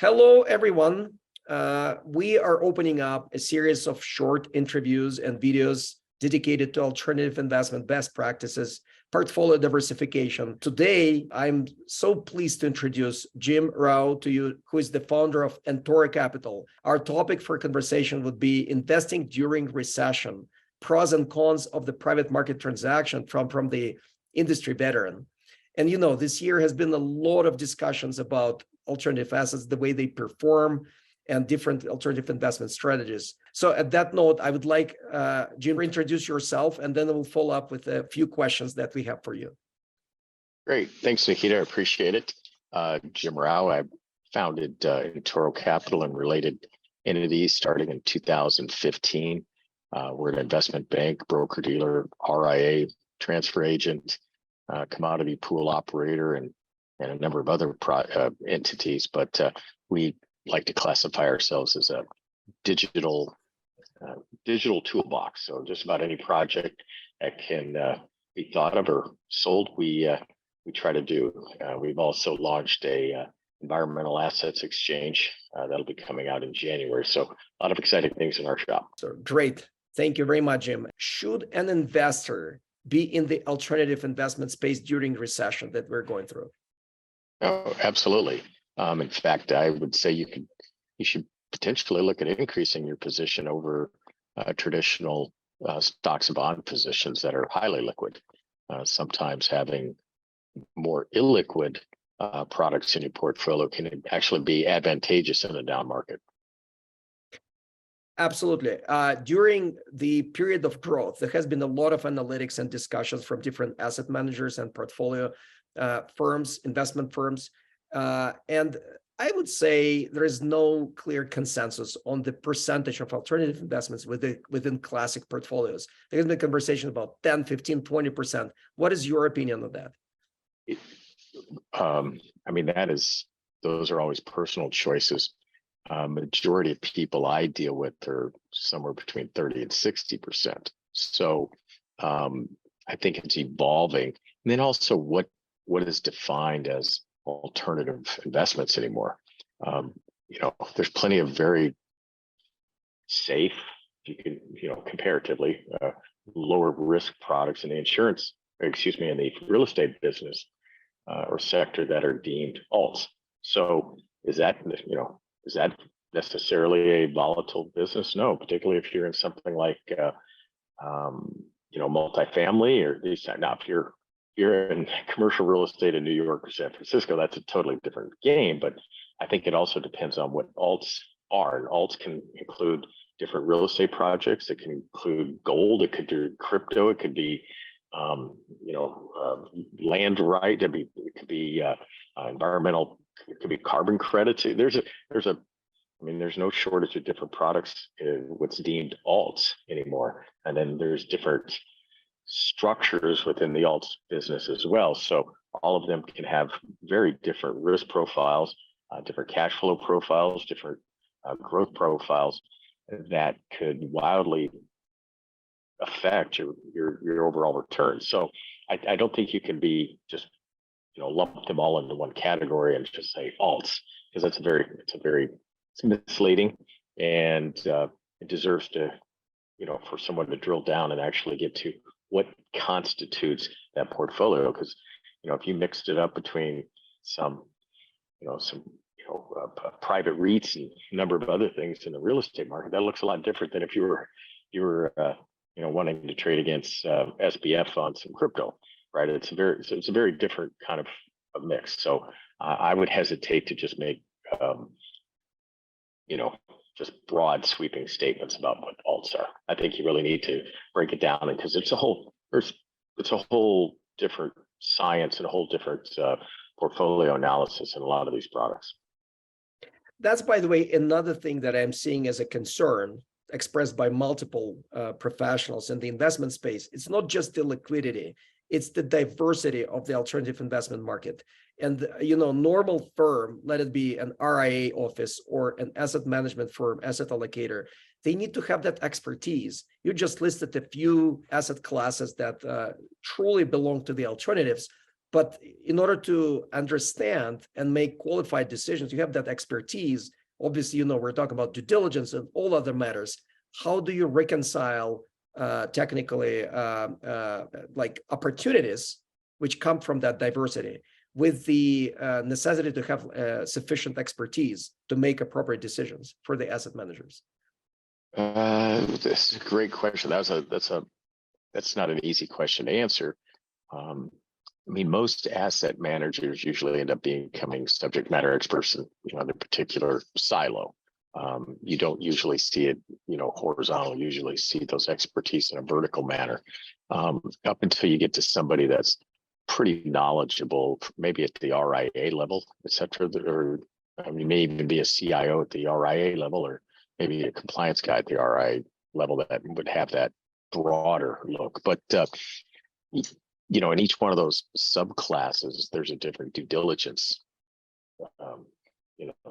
Hello, everyone. We are opening up a series of short interviews and videos dedicated to alternative investment best practices, portfolio diversification. Today, I'm so pleased to introduce Jim Rao to you, who is the founder of Entoro Capital. Our topic for conversation would be investing during recession, pros and cons of the private market transaction from the industry veteran. And this year has been a lot of discussions about alternative assets, the way they perform, and different alternative investment strategies. So at that note, I would like Jim to introduce yourself, and then we'll follow up with a few questions that we have for you. Great. Thanks, Nikita. I appreciate it. Jim Rao. I founded Entoro Capital and related entities starting in 2015. We're an investment bank, broker-dealer, RIA, transfer agent, commodity pool operator, and a number of other entities, but we like to classify ourselves as a digital toolbox. So just about any project that can be thought of or sold, we try to do. We've also launched a environmental assets exchange that'll be coming out in January. So a lot of exciting things in our shop. So great. Thank you very much, Jim. Should an investor be in the alternative investment space during recession that we're going through? Oh, absolutely. In fact, I would say you should potentially look at increasing your position over traditional stocks and bond positions that are highly liquid. Sometimes having more illiquid products in your portfolio can actually be advantageous in a down market. Absolutely. During the period of growth, there has been a lot of analytics and discussions from different asset managers and portfolio firms, investment firms. And I would say there is no clear consensus on the percentage of alternative investments within classic portfolios. There has been conversation about 10, 15, 20%. What is your opinion on that? I mean, those are always personal choices. Majority of people I deal with are somewhere between 30 and 60%. So I think it's evolving. And then also what is defined as alternative investments anymore. There's plenty of very safe, comparatively lower risk products in the in the real estate business or sector that are deemed alts. So is that necessarily a volatile business? No, particularly if you're in something like multifamily, or at least now if you're in commercial real estate in New York or San Francisco, that's a totally different game. But I think it also depends on what alts are. And alts can include different real estate projects. It can include gold. It could be crypto. It could be land right. It could be environmental. It could be carbon credits. There's no shortage of different products in what's deemed alts anymore. And then there's different structures within the alts business as well. So all of them can have very different risk profiles, different cash flow profiles, different growth profiles that could wildly affect your overall return. So I don't think you can be just lump them all into one category and just say alts, because it's misleading, and it deserves to for someone to drill down and actually get to what constitutes that portfolio. Because if you mixed it up between some private REITs and a number of other things in the real estate market, that looks a lot different than if you were wanting to trade against SBF on some crypto, right? It's a very different kind of a mix. So I would hesitate to just make just broad sweeping statements about what alts are. I think you really need to break it down, because it's a whole different science and a whole different portfolio analysis in a lot of these products. That's, by the way, another thing that I'm seeing as a concern expressed by multiple professionals in the investment space. It's not just the liquidity, it's the diversity of the alternative investment market. And normal firm, let it be an RIA office or an asset management firm, asset allocator, they need to have that expertise. You just listed a few asset classes that truly belong to the alternatives. But in order to understand and make qualified decisions, you have that expertise. Obviously, we're talking about due diligence and all other matters. How do you reconcile technically like opportunities which come from that diversity with the necessity to have sufficient expertise to make appropriate decisions for the asset managers? This is a great question. That's not an easy question to answer. I mean, most asset managers usually end up becoming subject matter experts in their particular silo. You don't usually see it, horizontal. You usually see those expertise in a vertical manner, up until you get to somebody that's pretty knowledgeable, maybe at the RIA level, et cetera. Or you may even be a CIO at the RIA level, or maybe a compliance guy at the RIA level that would have that broader look. But in each one of those subclasses, there's a different due diligence,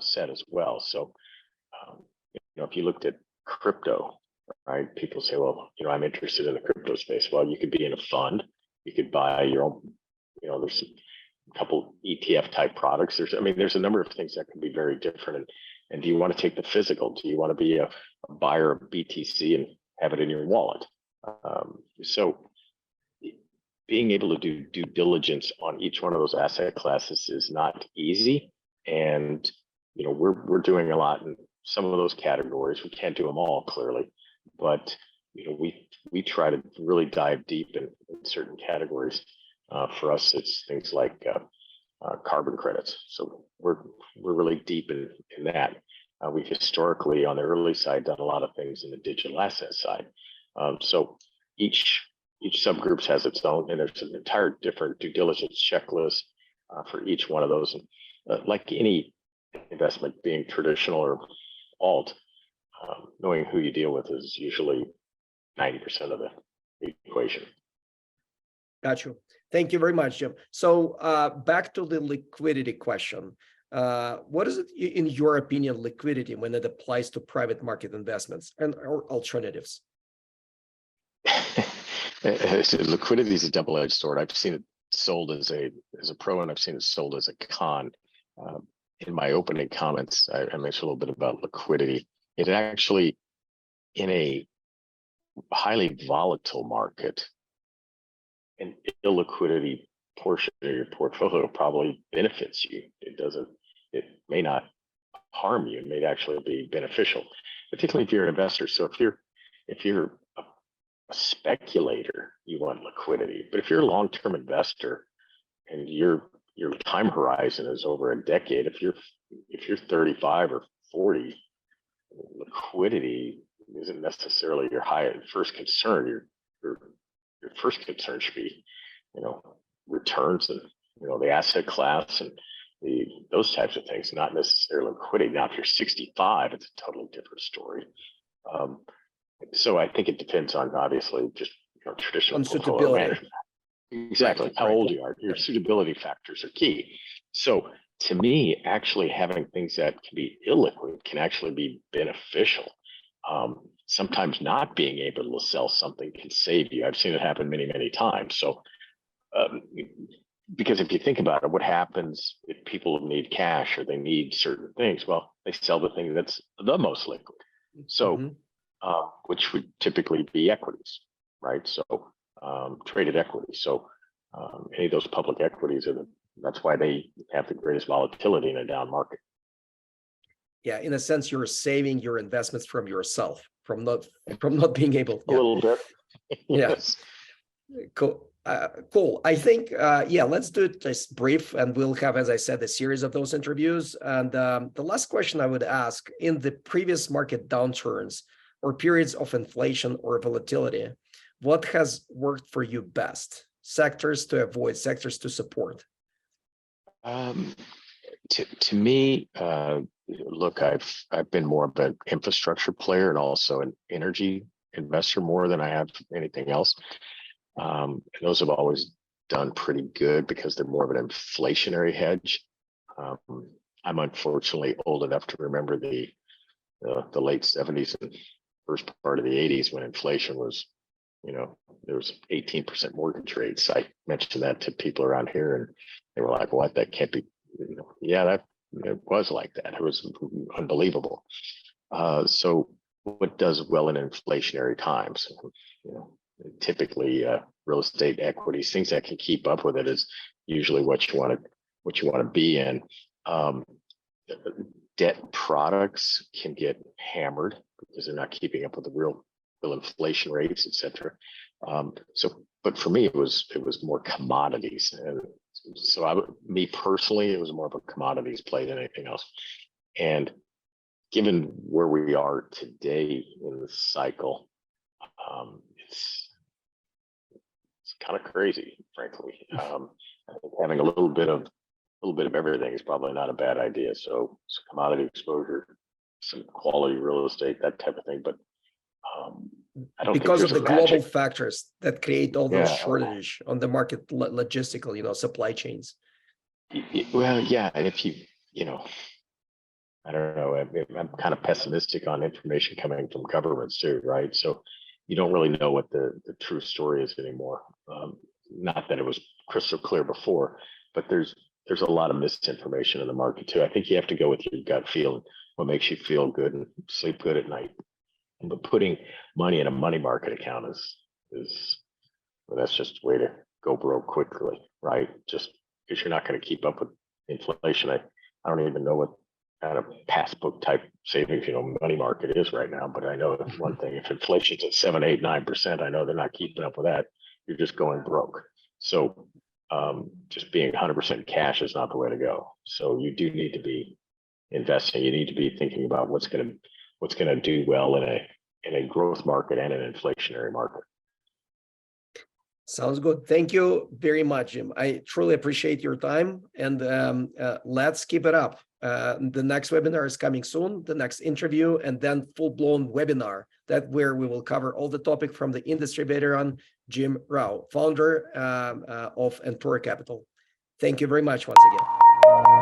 set as well. So, if you looked at crypto, right, people say, well, I'm interested in the crypto space. Well, you could be in a fund, you could buy your own, there's a couple ETF type products. There's a number of things that can be very different. And do you want to take the physical? Do you want to be a buyer of BTC and have it in your wallet? So being able to do due diligence on each one of those asset classes is not easy. And, we're doing a lot in some of those categories. We can't do them all, clearly, but, we try to really dive deep in certain categories. For us, it's things like carbon credits. So we're really deep in that. We've historically, on the early side, done a lot of things in the digital asset side. So each subgroup has its own, and there's an entire different due diligence checklist for each one of those. And like any investment, being traditional or alt, knowing who you deal with is usually 90% of the equation. Got you. Thank you very much, Jim. So back to the liquidity question. What is it, in your opinion, liquidity when it applies to private market investments or alternatives? Liquidity is a double-edged sword. I've seen it sold as a pro, and I've seen it sold as a con. In my opening comments, I mentioned a little bit about liquidity. It actually, in a highly volatile market, an illiquidity portion of your portfolio probably benefits you. It may not harm you. It may actually be beneficial, particularly if you're an investor. So if you're a speculator, you want liquidity. But if you're a long-term investor and your time horizon is over a decade, if you're 35 or 40, liquidity isn't necessarily your first concern. Your first concern should be, returns and the asset class and those types of things, not necessarily liquidity. Now, if you're 65, it's a totally different story. So I think it depends on, obviously, just traditional portfolio management. Exactly. How old you are. Your suitability factors are key. So to me, actually having things that can be illiquid can actually be beneficial. Sometimes not being able to sell something can save you. I've seen it happen many, many times. So because if you think about it, what happens if people need cash or they need certain things? Well, they sell the thing that's the most liquid. So, which would typically be equities, right? So traded equities. So any of those public equities that's why they have the greatest volatility in a down market. Yeah, in a sense, you're saving your investments from yourself, from not being able. A little bit. Yes. Cool. Cool. I think, let's do it just brief, and we'll have, as I said, a series of those interviews. And the last question I would ask, in the previous market downturns or periods of inflation or volatility, what has worked for you best? Sectors to avoid, sectors to support? To me, look, I've been more of an infrastructure player and also an energy investor more than I have anything else. And those have always done pretty good because they're more of an inflationary hedge. I'm unfortunately old enough to remember the late 70s and first part of the 80s when inflation was there was 18% mortgage rates. I mentioned that to people around here, and they were like, "What? That can't be." Yeah, that it was like that. It was unbelievable. So, what does well in inflationary times? Typically, real estate equities, things that can keep up with it, is usually what you want to be in. Debt products can get hammered because they're not keeping up with the real inflation rates, etc. But for me, it was more commodities, and so me personally, it was more of a commodities play than anything else. And given where we are today in the cycle, it's kind of crazy, frankly. I think having a little bit of everything is probably not a bad idea. So commodity exposure, some quality real estate, that type of thing. But I don't because think of the global factors that create all those shortage on the market, logistical, supply chains. Well, yeah, and if I don't know, I'm kind of pessimistic on information coming from governments too, right? So you don't really know what the true story is anymore. Not that it was crystal clear before, but there's a lot of misinformation in the market too. I think you have to go with your gut feeling, what makes you feel good and sleep good at night. But putting money in a money market account that's just a way to go broke quickly, right? Just because you're not going to keep up with inflation. I don't even know what kind of passbook type savings, money market is right now, but I know that's one thing. If inflation's at 7, 8, 9%, I know they're not keeping up with that. You're just going broke. So just being 100% cash is not the way to go. So you do need to be investing. You need to be thinking about what's going to do well in a growth market and an inflationary market. Sounds good. Thank you very much, Jim. I truly appreciate your time, and let's keep it up. The next webinar is coming soon, the next interview, and then full-blown webinar where we will cover all the topic from the industry veteran, Jim Rao, founder of Entora Capital. Thank you very much once again.